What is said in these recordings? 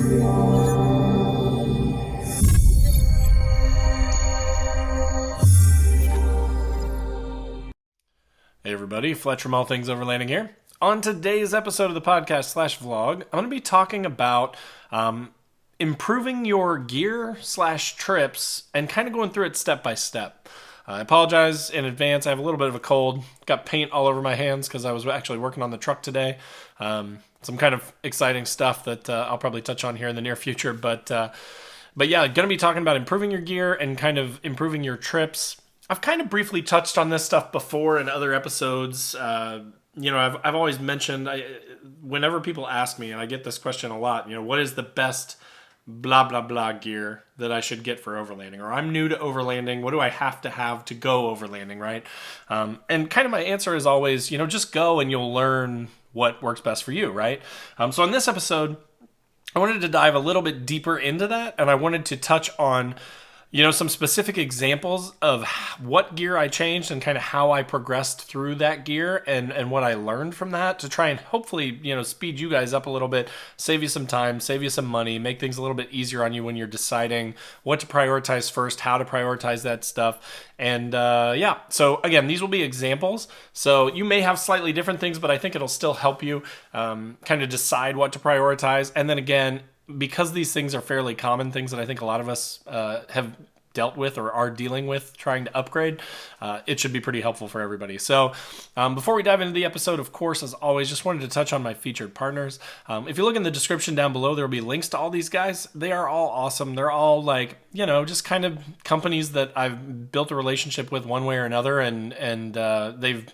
Hey everybody, Fletcher from All Things Overlanding here. On today's episode of the podcast / vlog, I'm going to be talking about improving your gear / trips and kind of going through it step by step. I apologize in advance. I have a little bit of a cold. Got paint all over my hands because I was actually working on the truck today. Some kind of exciting stuff that I'll probably touch on here in the near future. But yeah, going to be talking about improving your gear and kind of improving your trips. I've kind of briefly touched on this stuff before in other episodes. I've always mentioned, whenever people ask me, and I get this question a lot, what is the best blah, blah, blah gear that I should get for overlanding? Or I'm new to overlanding. What do I have to go overlanding, right? And kind of my answer is always, just go and you'll learn what works best for you, right? So in this episode, I wanted to dive a little bit deeper into that, and I wanted to touch on some specific examples of what gear I changed and kind of how I progressed through that gear and what I learned from that to try and hopefully, speed you guys up a little bit, save you some time, save you some money, make things a little bit easier on you when you're deciding what to prioritize first, how to prioritize that stuff. And so again, these will be examples. So you may have slightly different things, but I think it'll still help you kind of decide what to prioritize. And then again, because these things are fairly common things that I think a lot of us have dealt with or are dealing with trying to upgrade, it should be pretty helpful for everybody. So before we dive into the episode, of course, as always, just wanted to touch on my featured partners. If you look in the description down below, there will be links to all these guys. They are all awesome. They're all just kind of companies that I've built a relationship with one way or another, and they've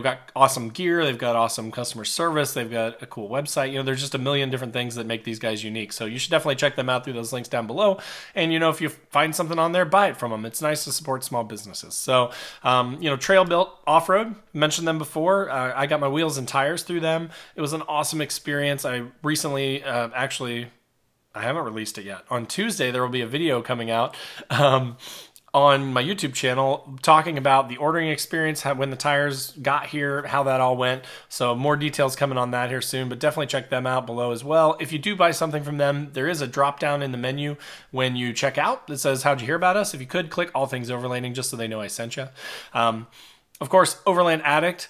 got awesome gear, they've got awesome customer service, they've got a cool website. There's just a million different things that make these guys unique. So you should definitely check them out through those links down below. And, if you find something on there, buy it from them. It's nice to support small businesses. So, Trail Built Off-Road, mentioned them before. I got my wheels and tires through them. It was an awesome experience. I recently, I haven't released it yet. On Tuesday, there will be a video coming out on my YouTube channel talking about the ordering experience, when the tires got here, how that all went. So more details coming on that here soon, but definitely check them out below as well. If you do buy something from them, there is a drop down in the menu when you check out that says, how'd you hear about us? If you could, click All Things Overlanding just so they know I sent you. Of course, Overland Addict.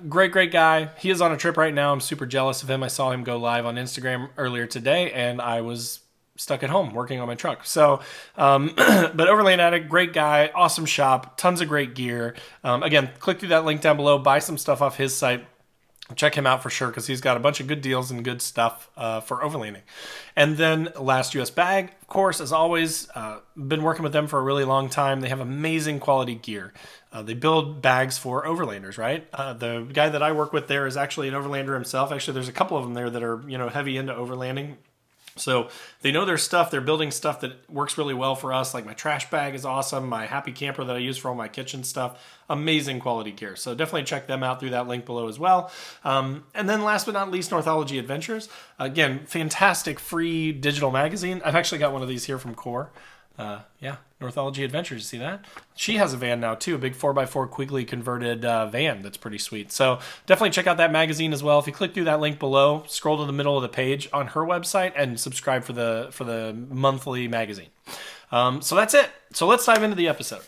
Great guy. He is on a trip right now. I'm super jealous of him. I saw him go live on Instagram earlier today, and I was stuck at home working on my truck. So, but Overland Addict, great guy, awesome shop, tons of great gear. Again, click through that link down below, buy some stuff off his site. Check him out for sure because he's got a bunch of good deals and good stuff for overlanding. And then Last US Bag, of course, as always, been working with them for a really long time. They have amazing quality gear. They build bags for overlanders, right? The guy that I work with there is actually an overlander himself. Actually, there's a couple of them there that are heavy into overlanding. So they know their stuff. They're building stuff that works really well for us. Like my trash bag is awesome. My happy camper that I use for all my kitchen stuff. Amazing quality gear. So definitely check them out through that link below as well. And then last but not least, Northology Adventures. Again, fantastic free digital magazine. I've actually got one of these here from Core. Northology Adventures, see that? She has a van now too, a big 4x4 Quigley converted van that's pretty sweet. So definitely check out that magazine as well. If you click through that link below, scroll to the middle of the page on her website and subscribe for the monthly magazine. So that's it. So let's dive into the episode.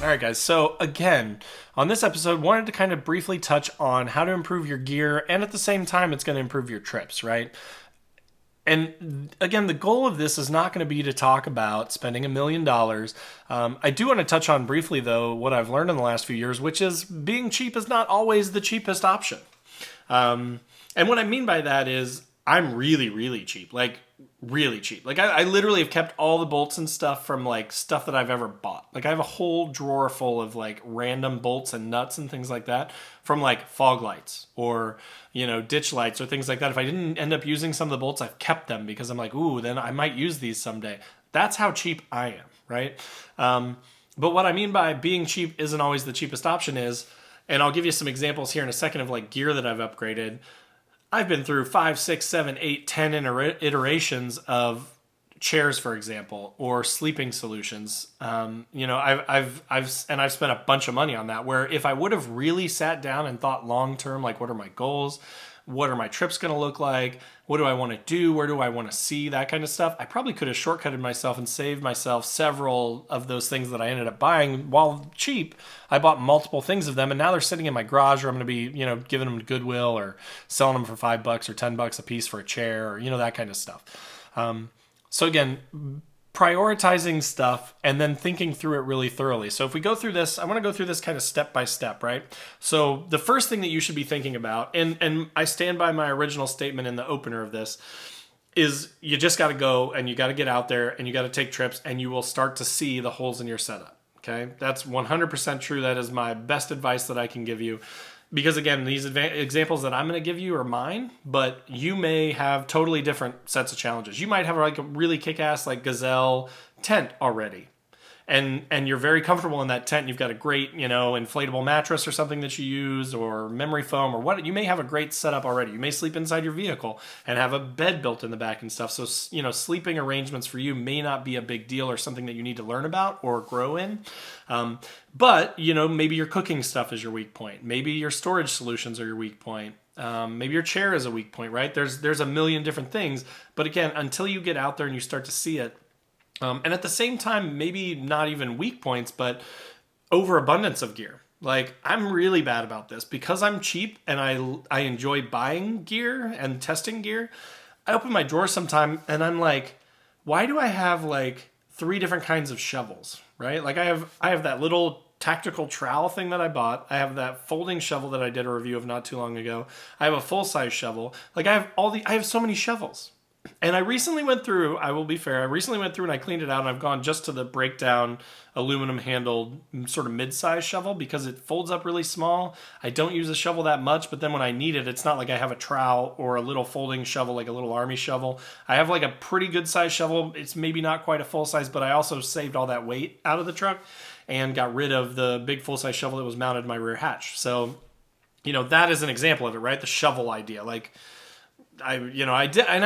All right, guys. So again, on this episode, wanted to kind of briefly touch on how to improve your gear, and at the same time, it's going to improve your trips, right? And again, the goal of this is not going to be to talk about spending $1 million. I do want to touch on briefly, though, what I've learned in the last few years, which is being cheap is not always the cheapest option. And what I mean by that is I'm really, really cheap. Like, really cheap. Like, I literally have kept all the bolts and stuff from, like, stuff that I've ever bought. Like, I have a whole drawer full of, like, random bolts and nuts and things like that from, like, fog lights or, ditch lights or things like that. If I didn't end up using some of the bolts, I've kept them because I'm like, ooh, then I might use these someday. That's how cheap I am, right? But what I mean by being cheap isn't always the cheapest option is, and I'll give you some examples here in a second of, like, gear that I've upgraded. I've been through 5, 6, 7, 8, 10 iterations of chairs, for example, or sleeping solutions. I've spent a bunch of money on that. Where if I would have really sat down and thought long term, like what are my goals, what are my trips going to look like, what do I want to do, where do I want to see, that kind of stuff, I probably could have shortcutted myself and saved myself several of those things that I ended up buying while cheap. I bought multiple things of them, and now they're sitting in my garage, or I'm going to be, giving them to Goodwill or selling them for $5 or $10 a piece for a chair, or that kind of stuff. So again, prioritizing stuff and then thinking through it really thoroughly. So if we go through this, I want to go through this kind of step by step, right? So the first thing that you should be thinking about, and I stand by my original statement in the opener of this, is you just got to go and you got to get out there and you got to take trips, and you will start to see the holes in your setup. Okay, that's 100% true. That is my best advice that I can give you. Because again, these examples that I'm going to give you are mine, but you may have totally different sets of challenges. You might have like a really kick-ass like Gazelle tent already, and you're very comfortable in that tent. You've got a great, inflatable mattress or something that you use, or memory foam, or what. You may have a great setup already. You may sleep inside your vehicle and have a bed built in the back and stuff. So, sleeping arrangements for you may not be a big deal or something that you need to learn about or grow in. But, maybe your cooking stuff is your weak point. Maybe your storage solutions are your weak point. Maybe your chair is a weak point, right? There's a million different things. But again, until you get out there and you start to see it, and at the same time, maybe not even weak points, but overabundance of gear. Like, I'm really bad about this because I'm cheap and I enjoy buying gear and testing gear. I open my drawer sometime and I'm like, why do I have like 3 different kinds of shovels, right? Like I have that little tactical trowel thing that I bought. I have that folding shovel that I did a review of not too long ago. I have a full-size shovel. Like I have so many shovels. And I recently went through, I will be fair, and I cleaned it out, and I've gone just to the breakdown aluminum handled sort of mid-size shovel because it folds up really small. I don't use a shovel that much, but then when I need it, it's not like I have a trowel or a little folding shovel, like a little army shovel. I have like a pretty good size shovel. It's maybe not quite a full size, but I also saved all that weight out of the truck and got rid of the big full-size shovel that was mounted in my rear hatch. So, that is an example of it, right? The shovel idea. Like, I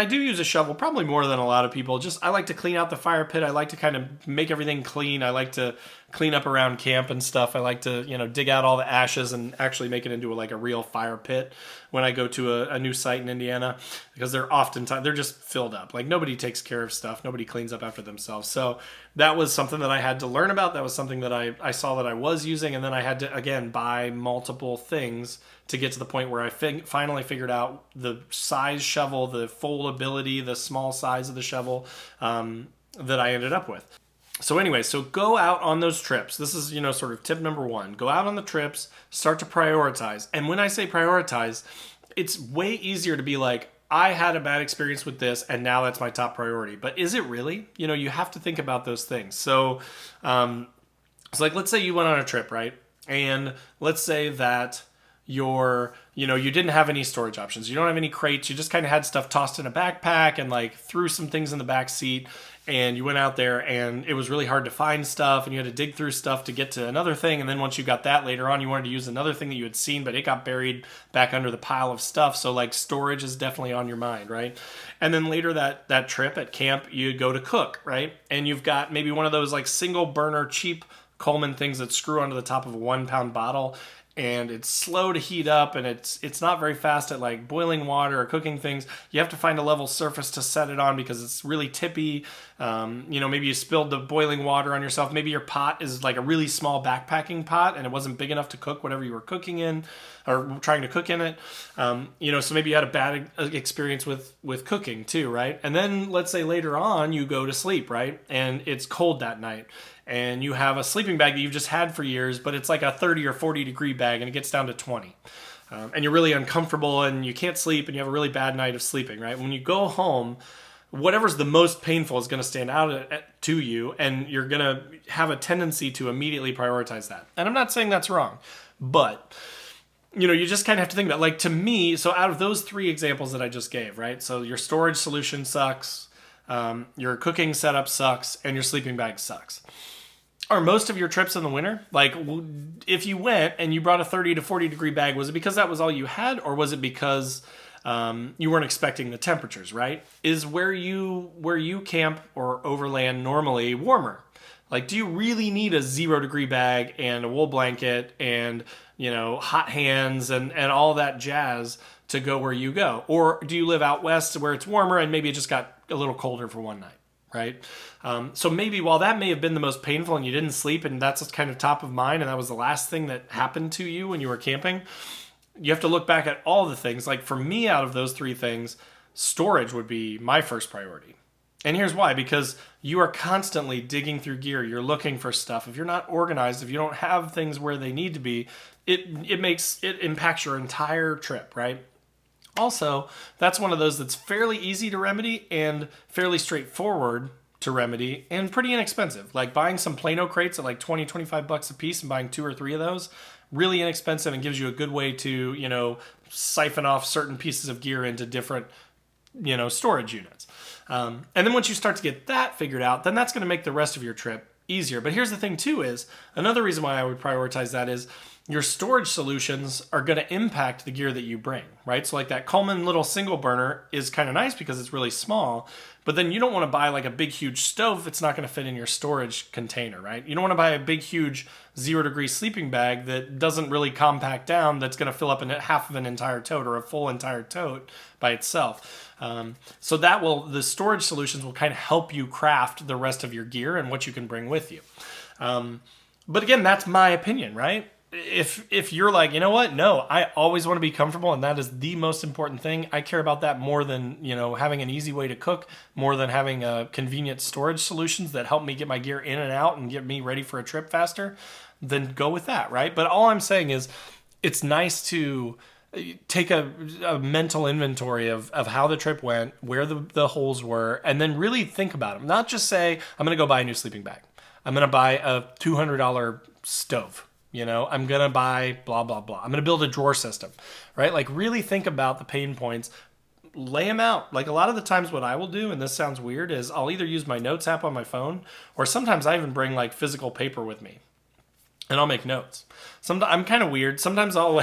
do use a shovel probably more than a lot of people. Just, I like to clean out the fire pit. I like to kind of make everything clean. I like to clean up around camp and stuff. I like to, dig out all the ashes and actually make it into like a real fire pit when I go to a new site in Indiana, because they're just filled up. Like, nobody takes care of stuff. Nobody cleans up after themselves. So that was something that I had to learn about. That was something that I saw that I was using. And then I had to, again, buy multiple things to get to the point where I finally figured out the size shovel, the foldability, the small size of the shovel that I ended up with. So anyway, so go out on those trips. This is, sort of tip number 1. Go out on the trips, start to prioritize. And when I say prioritize, it's way easier to be like, I had a bad experience with this, and now that's my top priority. But is it really? You have to think about those things. So, it's like, let's say you went on a trip, right? And let's say that you didn't have any storage options. You don't have any crates. You just kind of had stuff tossed in a backpack and like threw some things in the back seat. And you went out there and it was really hard to find stuff, and you had to dig through stuff to get to another thing. And then once you got that later on, you wanted to use another thing that you had seen, but it got buried back under the pile of stuff. So like storage is definitely on your mind, right? And then later that trip at camp, you go to cook, right? And you've got maybe one of those like single burner cheap Coleman things that screw onto the top of a 1-pound bottle. And it's slow to heat up, and it's not very fast at like boiling water or cooking things. You have to find a level surface to set it on because it's really tippy. Maybe you spilled the boiling water on yourself. Maybe your pot is like a really small backpacking pot and it wasn't big enough to cook whatever you were cooking in or trying to cook in it. So maybe you had a bad experience with cooking too, right? And then let's say later on you go to sleep, right? And it's cold that night. And you have a sleeping bag that you've just had for years, but it's like a 30 or 40 degree bag, and it gets down to 20. And you're really uncomfortable, and you can't sleep, and you have a really bad night of sleeping, right? When you go home, whatever's the most painful is going to stand out to you, and you're going to have a tendency to immediately prioritize that. And I'm not saying that's wrong, but you just kind of have to think about, like, to me, so out of those 3 examples that I just gave, right? So your storage solution sucks, your cooking setup sucks, and your sleeping bag sucks. Are most of your trips in the winter? Like, if you went and you brought a 30 to 40 degree bag, was it because that was all you had? Or was it because you weren't expecting the temperatures, right? Is where you camp or overland normally warmer? Like, do you really need a 0 degree bag and a wool blanket and, hot hands and all that jazz to go where you go? Or do you live out west where it's warmer and maybe it just got a little colder for one night, right? So maybe while that may have been the most painful and you didn't sleep and that's kind of top of mind and that was the last thing that happened to you when you were camping, you have to look back at all the things. Like for me, out of those three things, storage would be my first priority. And here's why, because you are constantly digging through gear. You're looking for stuff. If you're not organized, if you don't have things where they need to be, it impacts your entire trip, right? Also, that's one of those that's fairly easy to remedy and fairly straightforward to remedy and pretty inexpensive. Like buying some Plano crates at like 20, 25 bucks a piece and buying 2 or 3 of those, really inexpensive and gives you a good way to, siphon off certain pieces of gear into different, storage units. And then once you start to get that figured out, then that's going to make the rest of your trip easier. But here's the thing too is, another reason why I would prioritize that is your storage solutions are going to impact the gear that you bring, right? So like that Coleman little single burner is kind of nice because it's really small, but then you don't want to buy like a big, huge stove. It's not going to fit in your storage container, right? You don't want to buy a big, huge 0 degree sleeping bag that doesn't really compact down. That's going to fill up in half of an entire tote or a full entire tote by itself. So the storage solutions will kind of help you craft the rest of your gear and what you can bring with you. But again, that's my opinion, right? If you're like, you know what? No, I always want to be comfortable and that is the most important thing. I care about that more than, having an easy way to cook, more than having convenient storage solutions that help me get my gear in and out and get me ready for a trip faster, then go with that, right? But all I'm saying is it's nice to take a mental inventory of how the trip went, where the holes were, and then really think about them. Not just say, I'm going to go buy a new sleeping bag. I'm going to buy a $200 stove. I'm going to buy blah, blah, blah. I'm going to build a drawer system, right? Like really think about the pain points, lay them out. Like a lot of the times what I will do, and this sounds weird, is I'll either use my notes app on my phone or sometimes I even bring like physical paper with me and I'll make notes. I'm kind of weird. Sometimes I'll,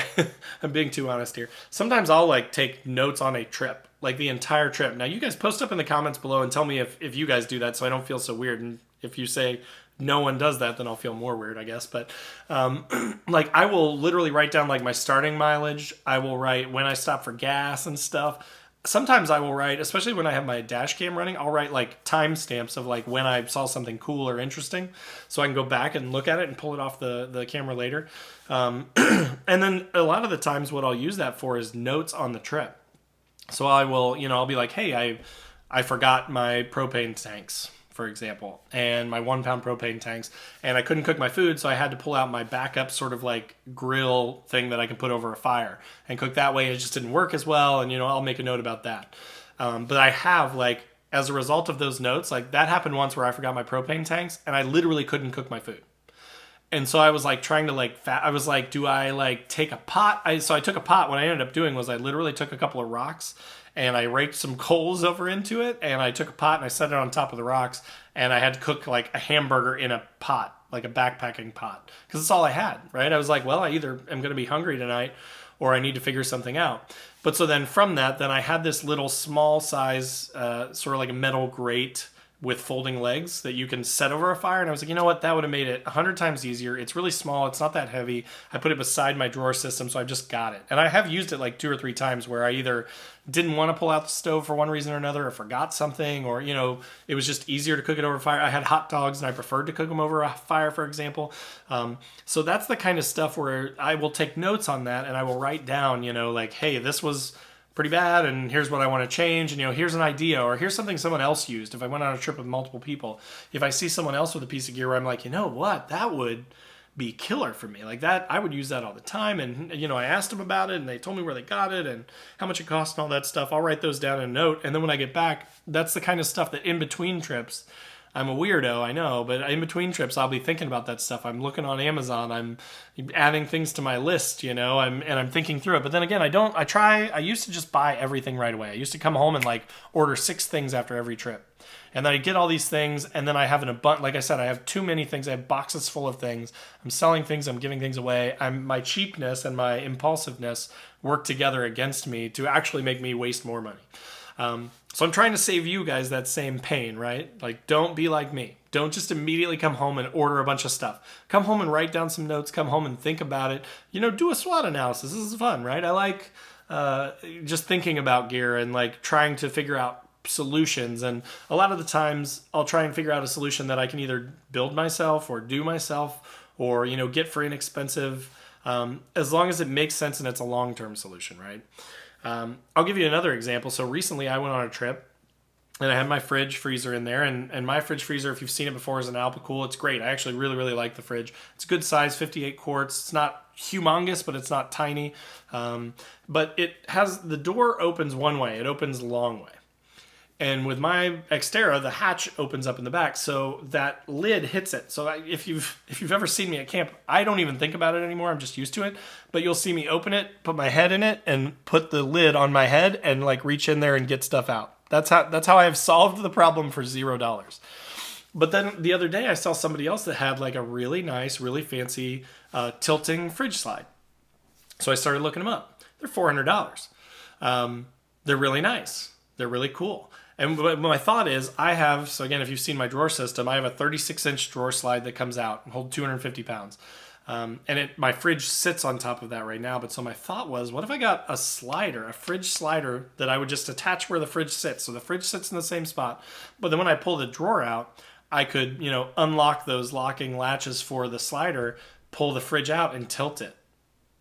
I'm being too honest here. Sometimes I'll like take notes on a trip, like the entire trip. Now you guys post up in the comments below and tell me if you guys do that so I don't feel so weird. And if you say, no one does that, then I'll feel more weird, I guess. But like I will literally write down like my starting mileage. I will write when I stop for gas and stuff. Sometimes I will write, especially when I have my dash cam running, I'll write like timestamps of like when I saw something cool or interesting so I can go back and look at it and pull it off the camera later. And then a lot of the times what I'll use that for is notes on the trip. So I will, I'll be like, hey, I forgot my propane tanks, for example, and my 1 pound propane tanks, and I couldn't cook my food, so I had to pull out my backup sort of like grill thing that I can put over a fire and cook that way. It just didn't work as well, and I'll make a note about that. But I have like, as a result of those notes, like that happened once where I forgot my propane tanks, and I literally couldn't cook my food. And so I was like trying to I was like, do I like take a pot? So I took a pot. What I ended up doing was I literally took a couple of rocks and I raked some coals over into it, and I took a pot and I set it on top of the rocks, and I had to cook like a hamburger in a pot, like a backpacking pot, because that's all I had, right? I was like, well, I either am going to be hungry tonight or I need to figure something out. But so then from that, then I had this little small size, sort of like a metal grate with folding legs that you can set over a fire. And I was like, you know what? That would have made it 100 times easier. It's really small. It's not that heavy. I put it beside my drawer system, so I've just got it. And I have used it like 2 or 3 times where I either didn't want to pull out the stove for one reason or another, or forgot something, or, it was just easier to cook it over fire. I had hot dogs and I preferred to cook them over a fire, for example. So that's the kind of stuff where I will take notes on that and I will write down, like, hey, this was pretty bad, and here's what I want to change, and here's an idea, or here's something someone else used. If I went on a trip with multiple people, if I see someone else with a piece of gear where I'm like, you know what, that would be killer for me, like that, I would use that all the time. And I asked them about it and they told me where they got it and how much it cost and all that stuff. I'll write those down in a note, and then when I get back, that's the kind of stuff that in between trips I'm a weirdo, I know, but in between trips, I'll be thinking about that stuff. I'm looking on Amazon. I'm adding things to my list, I'm thinking through it. But then again, I used to just buy everything right away. I used to come home and like order 6 things after every trip. And then I get all these things, and then I have an abundance. Like I said, I have too many things. I have boxes full of things. I'm selling things. I'm giving things away. My cheapness and my impulsiveness work together against me to actually make me waste more money. So I'm trying to save you guys that same pain, right? Like, don't be like me. Don't just immediately come home and order a bunch of stuff. Come home and write down some notes. Come home and think about it. Do a SWOT analysis. This is fun, right? I like just thinking about gear and like trying to figure out solutions. And a lot of the times I'll try and figure out a solution that I can either build myself or do myself or, get for inexpensive, as long as it makes sense and it's a long-term solution, right? I'll give you another example. So recently I went on a trip and I had my fridge freezer in there, and my fridge freezer, if you've seen it before, is an Alpicool. It's great. I actually really, really like the fridge. It's a good size, 58 quarts. It's not humongous, but it's not tiny. But the door opens one way. It opens a long way. And with my Xterra, the hatch opens up in the back, so that lid hits it. So if you've ever seen me at camp, I don't even think about it anymore. I'm just used to it. But you'll see me open it, put my head in it, and put the lid on my head, and like reach in there and get stuff out. That's how I have solved the problem for $0. But then the other day, I saw somebody else that had like a really nice, really fancy tilting fridge slide. So I started looking them up. They're $400. They're really nice. They're really cool. And my thought is, so again, if you've seen my drawer system, I have a 36-inch drawer slide that comes out and holds 250 pounds. And my fridge sits on top of that right now. But so my thought was, what if I got a fridge slider that I would just attach where the fridge sits? So the fridge sits in the same spot. But then when I pull the drawer out, I could, unlock those locking latches for the slider, pull the fridge out and tilt it.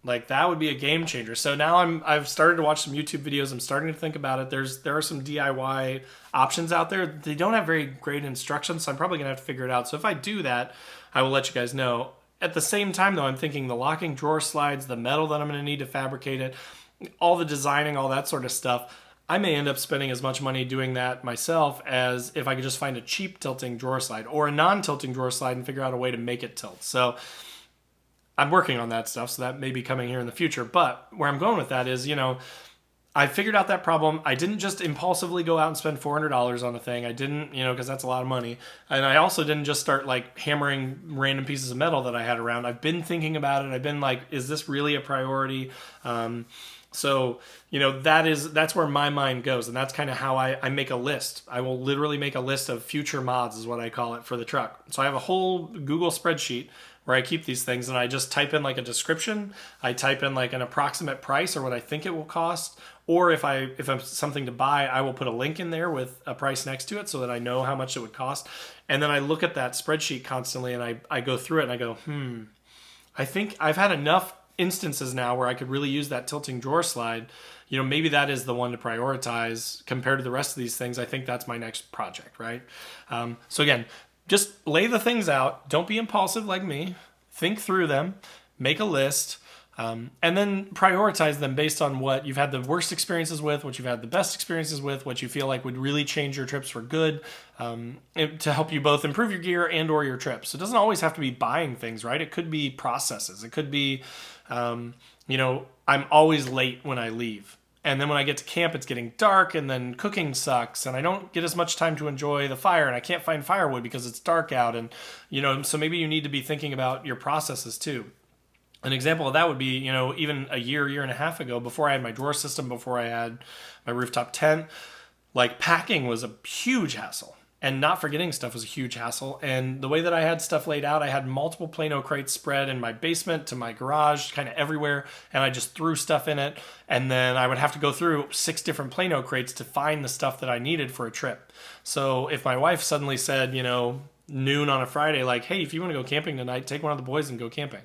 Like, that would be a game changer. So now I've started to watch some YouTube videos. I'm starting to think about it. There are some DIY options out there. They don't have very great instructions, so I'm probably going to have to figure it out. So if I do that, I will let you guys know. At the same time, though, I'm thinking the locking drawer slides, the metal that I'm going to need to fabricate it, all the designing, all that sort of stuff, I may end up spending as much money doing that myself as if I could just find a cheap tilting drawer slide or a non-tilting drawer slide and figure out a way to make it tilt. So I'm working on that stuff, so that may be coming here in the future. But where I'm going with that is, I figured out that problem. I didn't just impulsively go out and spend $400 on a thing. I didn't, because that's a lot of money. And I also didn't just start like hammering random pieces of metal that I had around. I've been thinking about it. I've been like, is this really a priority? So, that's where my mind goes. And that's kind of how I make a list. I will literally make a list of future mods is what I call it for the truck. So I have a whole Google spreadsheet where I keep these things, and I just type in like a description. I type in like an approximate price or what I think it will cost. Or if I'm something to buy, I will put a link in there with a price next to it so that I know how much it would cost. And then I look at that spreadsheet constantly, and I go through it and I go, I think I've had enough instances now where I could really use that tilting drawer slide. Maybe that is the one to prioritize compared to the rest of these things. I think that's my next project, right? So again, just lay the things out. Don't be impulsive like me. Think through them. Make a list. And then prioritize them based on what you've had the worst experiences with, what you've had the best experiences with, what you feel like would really change your trips for good, to help you both improve your gear and or your trips. So it doesn't always have to be buying things, right? It could be processes. It could be, I'm always late when I leave. And then when I get to camp, it's getting dark, and then cooking sucks, and I don't get as much time to enjoy the fire, and I can't find firewood because it's dark out. And, so maybe you need to be thinking about your processes too. An example of that would be, even a year and a half ago, before I had my drawer system, before I had my rooftop tent, like packing was a huge hassle. And not forgetting stuff was a huge hassle. And the way that I had stuff laid out, I had multiple Plano crates spread in my basement to my garage, kind of everywhere. And I just threw stuff in it. And then I would have to go through 6 different Plano crates to find the stuff that I needed for a trip. So if my wife suddenly said, noon on a Friday, like, hey, if you want to go camping tonight, take one of the boys and go camping.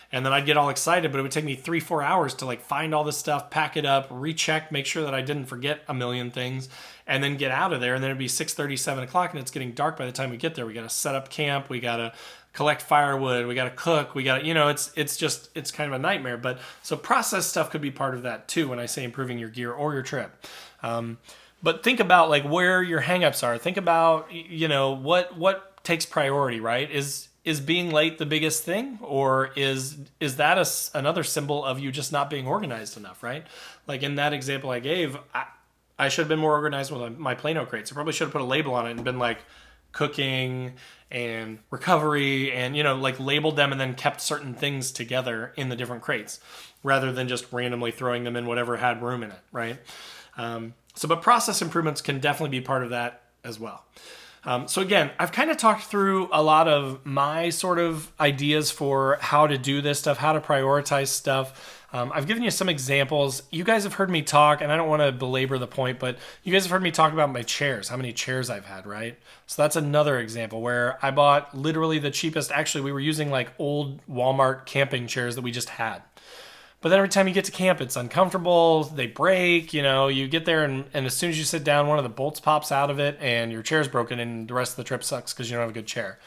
And then I'd get all excited, but it would take me 3-4 hours to like find all this stuff, pack it up, recheck, make sure that I didn't forget a million things, and then get out of there. And then it'd be 6:30, 7 o'clock, and it's getting dark by the time we get there. We got to set up camp. We got to collect firewood. We got to cook. We got to, it's kind of a nightmare. But so process stuff could be part of that too when I say improving your gear or your trip. But think about like where your hangups are. Think about what takes priority, right? Is being late the biggest thing, or is that another symbol of you just not being organized enough, right? Like in that example I gave, I should have been more organized with my Plano crates. I probably should have put a label on it and been like cooking and recovery and like labeled them and then kept certain things together in the different crates rather than just randomly throwing them in whatever had room in it, right? But process improvements can definitely be part of that as well. So again, I've kind of talked through a lot of my sort of ideas for how to do this stuff, how to prioritize stuff. I've given you some examples. You guys have heard me talk, and I don't want to belabor the point, but you guys have heard me talk about my chairs, how many chairs I've had, right? So that's another example where I bought literally the cheapest. Actually, we were using like old Walmart camping chairs that we just had. But then every time you get to camp, it's uncomfortable. They break, you get there and as soon as you sit down, one of the bolts pops out of it and your chair's broken and the rest of the trip sucks because you don't have a good chair.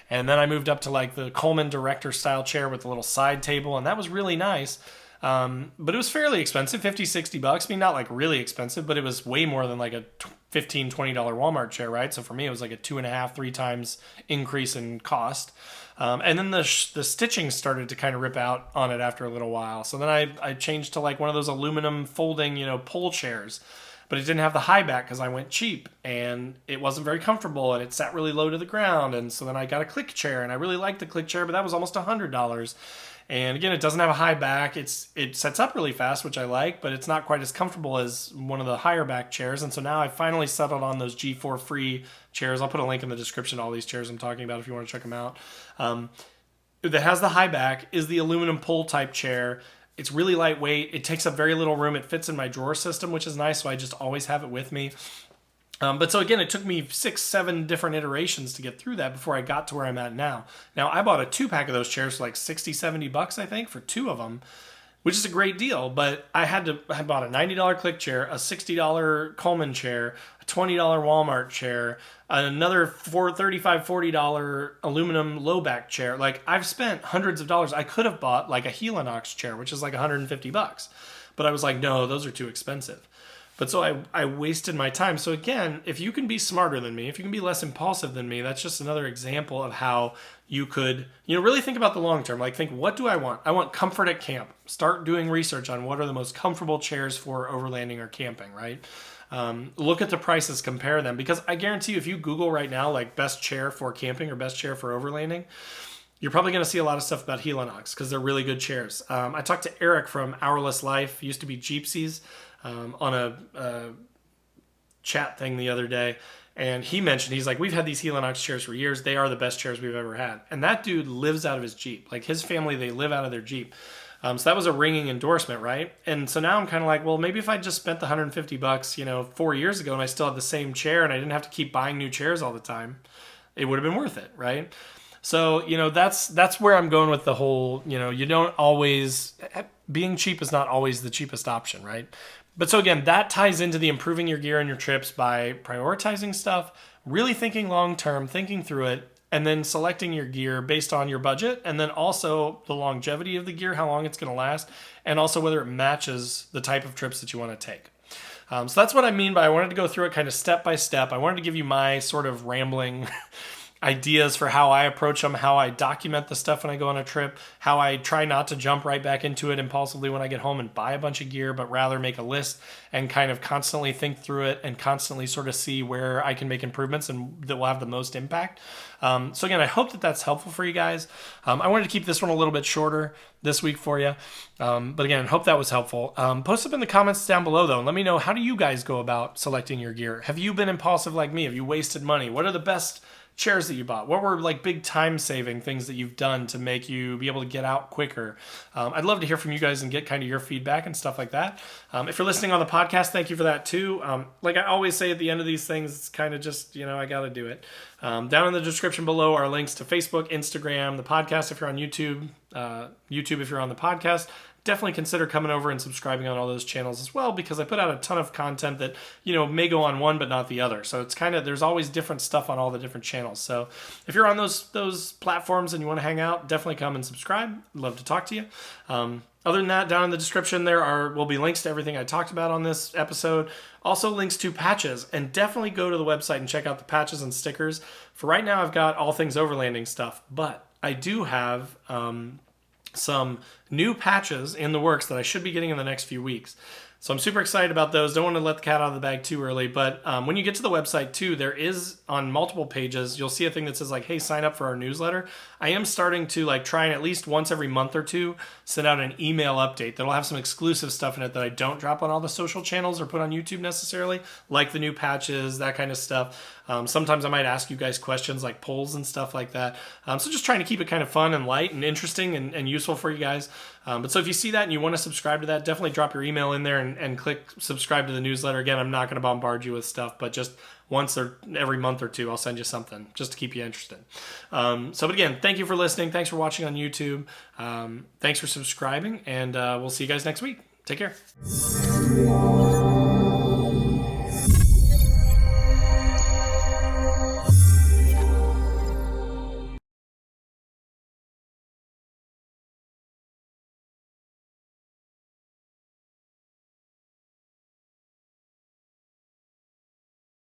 And then I moved up to like the Coleman director style chair with a little side table, and that was really nice. But it was fairly expensive, $50-$60. I mean, not like really expensive, but it was way more than like a $15-$20 Walmart chair, right? So for me, it was like a 2.5-3 times increase in cost. And then the stitching started to kind of rip out on it after a little while. So then I changed to like one of those aluminum folding, pull chairs. But it didn't have the high back because I went cheap and it wasn't very comfortable and it sat really low to the ground. And so then I got a click chair and I really liked the click chair, but that was almost $100. And again, it doesn't have a high back. It sets up really fast, which I like, but it's not quite as comfortable as one of the higher back chairs. And so now I finally settled on those G4 free chairs. I'll put a link in the description to all these chairs I'm talking about if you want to check them out. That has the high back, is the aluminum pull type chair. It's really lightweight. It takes up very little room. It fits in my drawer system, which is nice, so I just always have it with me. But so again, it took me 6-7 different iterations to get through that before I got to where I'm at now. Now, I bought a 2-pack of those chairs for like $60-$70, I think, for 2 of them, which is a great deal. But I bought a $90 click chair, a $60 Coleman chair, a $20 Walmart chair, another $35-$40 aluminum low back chair. Like, I've spent hundreds of dollars. I could have bought like a Helinox chair, which is like $150. But I was like, no, those are too expensive. But so I wasted my time. So again, if you can be smarter than me, if you can be less impulsive than me, that's just another example of how you could, really think about the long term. Like, think, what do I want? I want comfort at camp. Start doing research on what are the most comfortable chairs for overlanding or camping, right? Look at the prices, compare them. Because I guarantee you, if you Google right now, like best chair for camping or best chair for overlanding, you're probably going to see a lot of stuff about Helinox because they're really good chairs. I talked to Eric from Hourless Life, used to be Jeepsies, on a chat thing the other day, and he mentioned, he's like, we've had these Helinox chairs for years. They are the best chairs we've ever had. And that dude lives out of his Jeep. Like, his family, they live out of their Jeep. So that was a ringing endorsement, right? And so now I'm kind of like, well, maybe if I just spent the $150, 4 years ago and I still had the same chair and I didn't have to keep buying new chairs all the time, it would have been worth it, right? So, that's where I'm going with the whole, you don't always, being cheap is not always the cheapest option, right? But so again, that ties into the improving your gear and your trips by prioritizing stuff, really thinking long-term, thinking through it, and then selecting your gear based on your budget, and then also the longevity of the gear, how long it's going to last, and also whether it matches the type of trips that you want to take. So that's what I mean by I wanted to go through it kind of step by step. I wanted to give you my sort of rambling ideas for how I approach them, how I document the stuff when I go on a trip, how I try not to jump right back into it impulsively when I get home and buy a bunch of gear, but rather make a list and kind of constantly think through it and constantly sort of see where I can make improvements and that will have the most impact. So again, I hope that that's helpful for you guys. I wanted to keep this one a little bit shorter this week for you. But again, hope that was helpful. Post up in the comments down below though, and let me know, how do you guys go about selecting your gear? Have you been impulsive like me? Have you wasted money? What are the best chairs that you bought? What were like big time saving things that you've done to make you be able to get out quicker? I'd love to hear from you guys and get kind of your feedback and stuff like that. If you're listening on the podcast, thank you for that too. Like I always say at the end of these things, it's kind of just, I got to do it. Down in the description below are links to Facebook, Instagram, the podcast if you're on YouTube, YouTube if you're on the podcast. Definitely consider coming over and subscribing on all those channels as well, because I put out a ton of content that, may go on one but not the other. So it's kind of, there's always different stuff on all the different channels. So if you're on those platforms and you want to hang out, definitely come and subscribe. I'd love to talk to you. Other than that, down in the description there will be links to everything I talked about on this episode. Also links to patches, and definitely go to the website and check out the patches and stickers. For right now, I've got all things overlanding stuff, but I do have some new patches in the works that I should be getting in the next few weeks. So I'm super excited about those. Don't want to let the cat out of the bag too early, but when you get to the website too, there is on multiple pages, you'll see a thing that says like, hey, sign up for our newsletter. I am starting to like try and at least once every month or two send out an email update that'll have some exclusive stuff in it that I don't drop on all the social channels or put on YouTube necessarily, like the new patches, that kind of stuff. Sometimes I might ask you guys questions like polls and stuff like that. So just trying to keep it kind of fun and light and interesting and useful for you guys. But so if you see that and you want to subscribe to that, definitely drop your email in there and click subscribe to the newsletter. Again, I'm not going to bombard you with stuff, but just once or every month or two, I'll send you something just to keep you interested. But again, thank you for listening. Thanks for watching on YouTube. Thanks for subscribing, and we'll see you guys next week. Take care.